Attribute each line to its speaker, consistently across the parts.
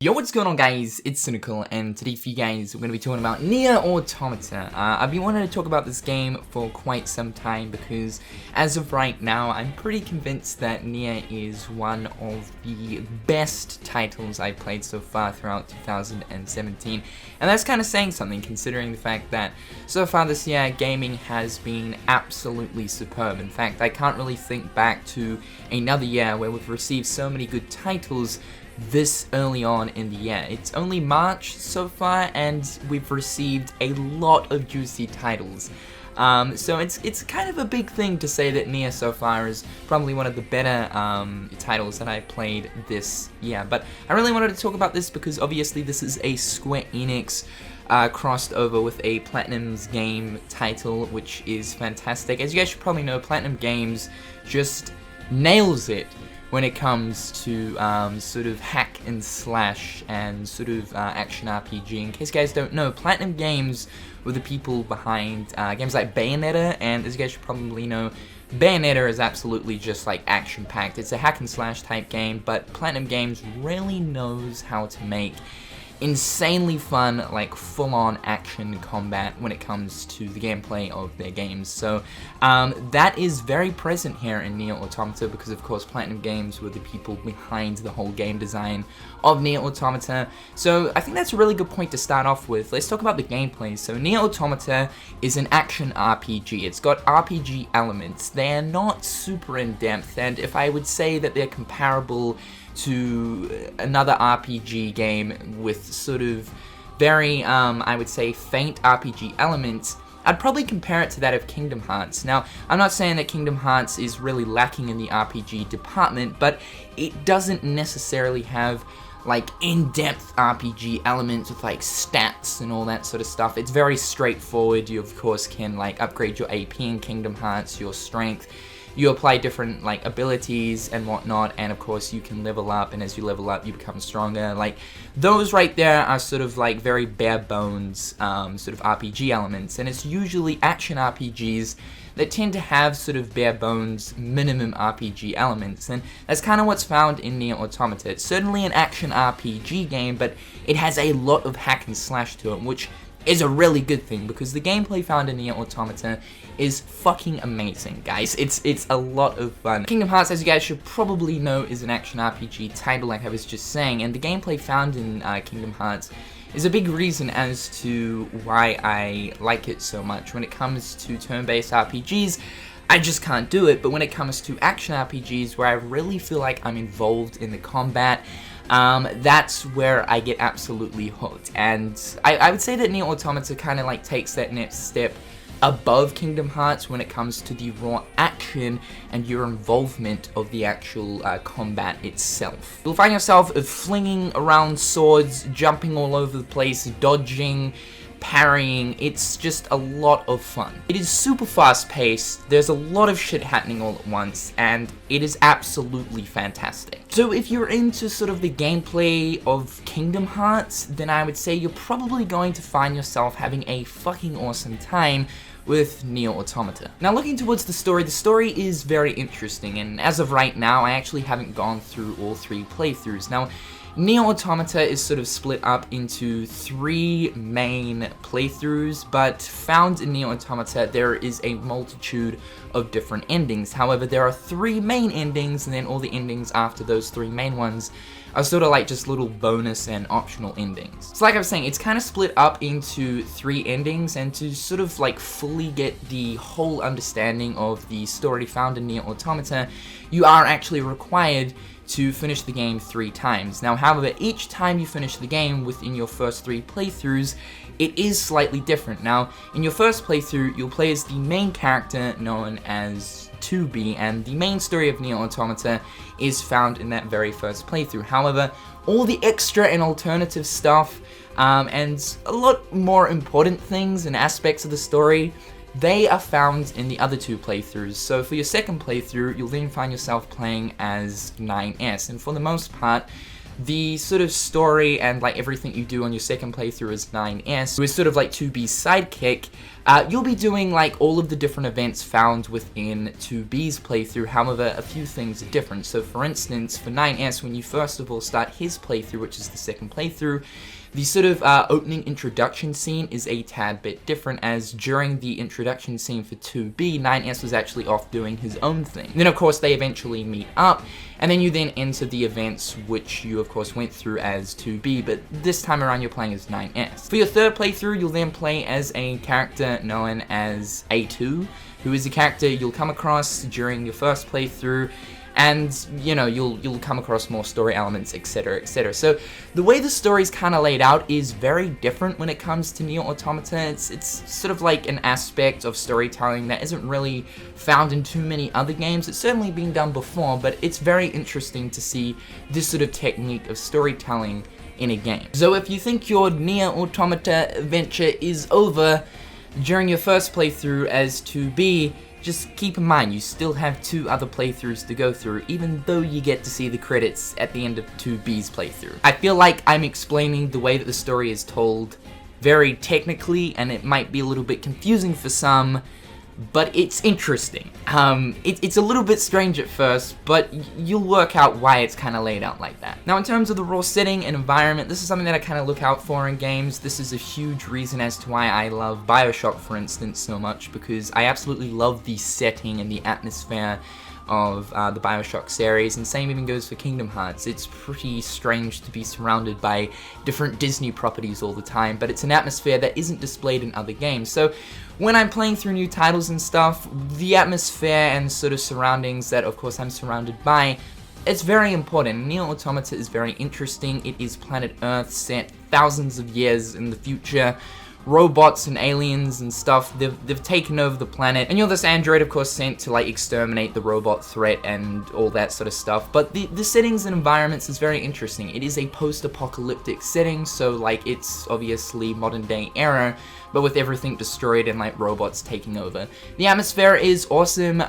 Speaker 1: Yo, what's going on, guys? It's Cynical, and today for you guys, we're going to be talking about NieR Automata. I've been wanting to talk about this game for quite some time because, as of right now, I'm pretty convinced that NieR is one of the best titles I've played so far throughout 2017. And that's kind of saying something, considering the fact that so far this year, gaming has been absolutely superb. In fact, I can't really think back to another year where we've received so many good titles this early on in the year. It's only March so far, and we've received a lot of juicy titles. So it's kind of a big thing to say that NieR so far is probably one of the better titles that I've played this year. But I really wanted to talk about this because obviously this is a Square Enix crossed over with a Platinum's game title, which is fantastic. As you guys should probably know, Platinum Games just nails it when it comes to sort of hack and slash and sort of action RPG. In case you guys don't know, Platinum Games were the people behind games like Bayonetta, and as you guys should probably know, Bayonetta is absolutely just like action-packed. It's a hack and slash type game, but Platinum Games really knows how to make insanely fun, like full-on action combat when it comes to the gameplay of their games. So that is very present here in NieR Automata because of course Platinum Games were the people behind the whole game design of NieR Automata. So I think that's a really good point to start off with. Let's talk about the gameplay. So NieR Automata is an action RPG. It's got RPG elements. They're not super in-depth, and if I would say that they're comparable to another RPG game with sort of very, I would say, faint RPG elements, I'd probably compare it to that of Kingdom Hearts. Now, I'm not saying that Kingdom Hearts is really lacking in the RPG department, but it doesn't necessarily have like in-depth RPG elements with like stats and all that sort of stuff. It's very straightforward. You of course can like upgrade your AP in Kingdom Hearts, your strength. You apply different like abilities and whatnot, and of course you can level up, and as you level up you become stronger. Like those right there are sort of like very bare bones sort of RPG elements, and it's usually action RPGs that tend to have sort of bare bones minimum RPG elements, and that's kind of what's found in NieR Automata. It's certainly an action RPG game, but it has a lot of hack and slash to it, which is a really good thing because the gameplay found in NieR Automata is fucking amazing, guys. It's a lot of fun. Kingdom Hearts, as you guys should probably know, is an action RPG title, like I was just saying, and the gameplay found in Kingdom Hearts is a big reason as to why I like it so much. When it comes to turn-based RPGs, I just can't do it, but when it comes to action RPGs where I really feel like I'm involved in the combat, that's where I get absolutely hooked. And I would say that NieR Automata kind of like takes that next step above Kingdom Hearts when it comes to the raw action and your involvement of the actual combat itself. You'll find yourself flinging around swords, jumping all over the place, dodging, parrying. It's just a lot of fun. It is super fast paced, there's a lot of shit happening all at once, and it is absolutely fantastic. So if you're into sort of the gameplay of Kingdom Hearts, then I would say you're probably going to find yourself having a fucking awesome time with NieR Automata. Now looking towards the story is very interesting, and as of right now I actually haven't gone through all 3 playthroughs. Now NieR Automata is sort of split up into 3 main playthroughs, but found in NieR Automata there is a multitude of different endings. However, there are 3 main endings, and then all the endings after those 3 main ones are sort of like just little bonus and optional endings. So like I was saying, it's kind of split up into 3 endings, and to sort of like fully get the whole understanding of the story found in NieR Automata, you are actually required to finish the game 3 times. Now, however, each time you finish the game within your first 3 playthroughs, it is slightly different. Now, in your first playthrough, you'll play as the main character known as 2B, and the main story of NieR Automata is found in that very first playthrough. However, all the extra and alternative stuff, and a lot more important things and aspects of the story, they are found in the other 2 playthroughs. So for your second playthrough, you'll then find yourself playing as 9S, and for the most part, the sort of story and like everything you do on your second playthrough as 9S, who is sort of like 2B's sidekick, you'll be doing like all of the different events found within 2B's playthrough. However, a few things are different. So for instance, for 9S, when you first of all start his playthrough, which is the second playthrough, the sort of opening introduction scene is a tad bit different, as during the introduction scene for 2B, 9S was actually off doing his own thing. Then of course they eventually meet up, and then you then enter the events which you of course went through as 2B, but this time around you're playing as 9S. For your third playthrough, you'll then play as a character known as A2, who is a character you'll come across during your first playthrough, and you know, you'll come across more story elements, etc, etc. So the way the story's kind of laid out is very different when it comes to NieR Automata. It's sort of like an aspect of storytelling that isn't really found in too many other games. It's certainly been done before, but it's very interesting to see this sort of technique of storytelling in a game. So if you think your NieR Automata adventure is over during your first playthrough as 2B, just keep in mind, you still have 2 other playthroughs to go through, even though you get to see the credits at the end of 2B's playthrough. I feel like I'm explaining the way that the story is told very technically, and it might be a little bit confusing for some, but it's interesting. It's a little bit strange at first, but you'll work out why it's kind of laid out like that. Now, in terms of the raw setting and environment, this is something that I kind of look out for in games. This is a huge reason as to why I love BioShock, for instance, so much, because I absolutely love the setting and the atmosphere of the BioShock series, and same even goes for Kingdom Hearts. It's pretty strange to be surrounded by different Disney properties all the time, but it's an atmosphere that isn't displayed in other games. So when I'm playing through new titles and stuff, the atmosphere and sort of surroundings that of course I'm surrounded by, it's very important. NieR Automata is very interesting. It is planet Earth set thousands of years in the future. Robots and aliens and stuff, they've taken over the planet, and you're this android of course sent to like exterminate the robot threat and all that sort of stuff. But the settings and environments is very interesting. It is a post-apocalyptic setting, so like it's obviously modern day era, but with everything destroyed and like robots taking over. The atmosphere is awesome.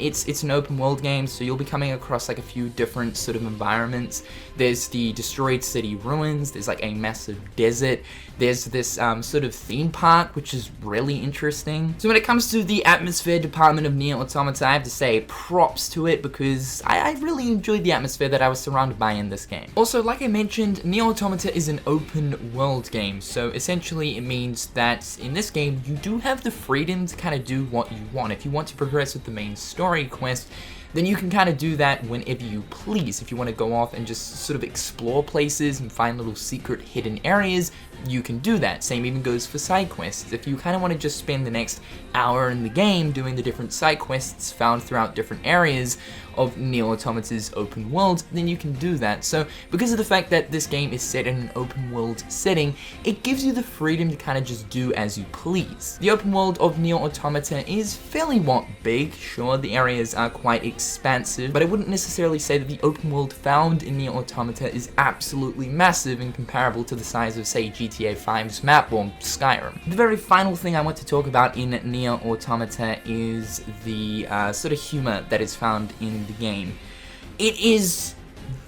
Speaker 1: It's an open world game, so you'll be coming across like a few different sort of environments. There's the destroyed city ruins, there's like a massive desert, there's this sort of theme park, which is really interesting. So when it comes to the atmosphere department of NieR Automata, I have to say props to it, because I really enjoyed the atmosphere that I was surrounded by in this game. Also, like I mentioned, NieR Automata is an open world game, so essentially it means that in this game you do have the freedom to kind of do what you want. If you want to progress with the main story quest, then you can kind of do that whenever you please. If you want to go off and just sort of explore places and find little secret hidden areas, you can do that. Same even goes for side quests. If you kind of want to just spend the next hour in the game doing the different side quests found throughout different areas of NieR Automata's open world, then you can do that. So because of the fact that this game is set in an open world setting, it gives you the freedom to kind of just do as you please. The open world of NieR Automata is fairly big. Sure, the areas are quite expansive, but I wouldn't necessarily say that the open world found in NieR Automata is absolutely massive and comparable to the size of, say, GTA 5's map or Skyrim. The very final thing I want to talk about in NieR Automata is the sort of humor that is found in the game. It is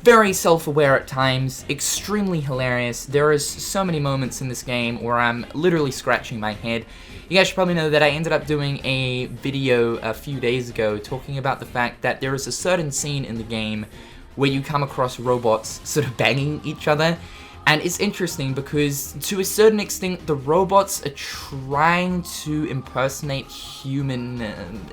Speaker 1: very self-aware at times, extremely hilarious. There is so many moments in this game where I'm literally scratching my head. You guys should probably know that I ended up doing a video a few days ago talking about the fact that there is a certain scene in the game where you come across robots sort of banging each other. And it's interesting because, to a certain extent, the robots are trying to impersonate human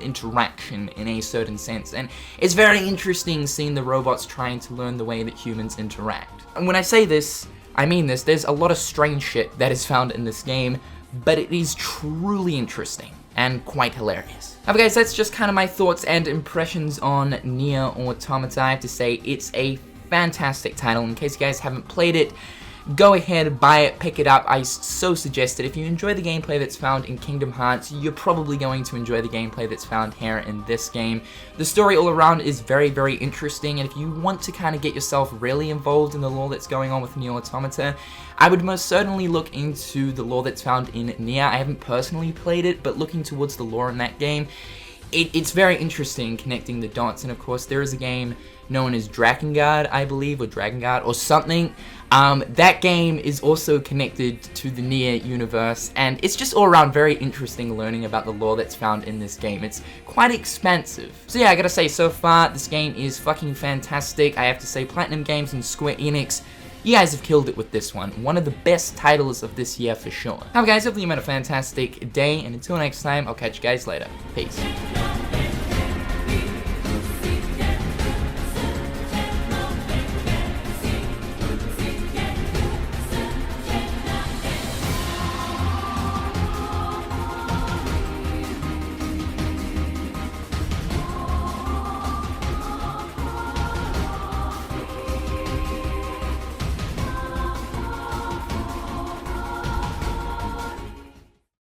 Speaker 1: interaction in a certain sense. And it's very interesting seeing the robots trying to learn the way that humans interact. And when I say this, I mean this. There's a lot of strange shit that is found in this game, but it is truly interesting and quite hilarious. Now guys, that's just kind of my thoughts and impressions on NieR Automata. I have to say, it's a fantastic title. In case you guys haven't played it, go ahead, buy it, pick it up. I so suggest it. If you enjoy the gameplay that's found in Kingdom Hearts, you're probably going to enjoy the gameplay that's found here in this game. The story all around is very, very interesting, and if you want to kind of get yourself really involved in the lore that's going on with NieR Automata, I would most certainly look into the lore that's found in NieR. I haven't personally played it, but looking towards the lore in that game, it's very interesting connecting the dots, and of course there is a game known as Drakengard, I believe, or Drakengard, or something. That game is also connected to the NieR universe, and it's just all around very interesting learning about the lore that's found in this game. It's quite expansive. So yeah, I gotta say, so far, this game is fucking fantastic. I have to say, Platinum Games and Square Enix, you guys have killed it with this one. One of the best titles of this year for sure. However guys, hopefully you had a fantastic day, and until next time, I'll catch you guys later. Peace.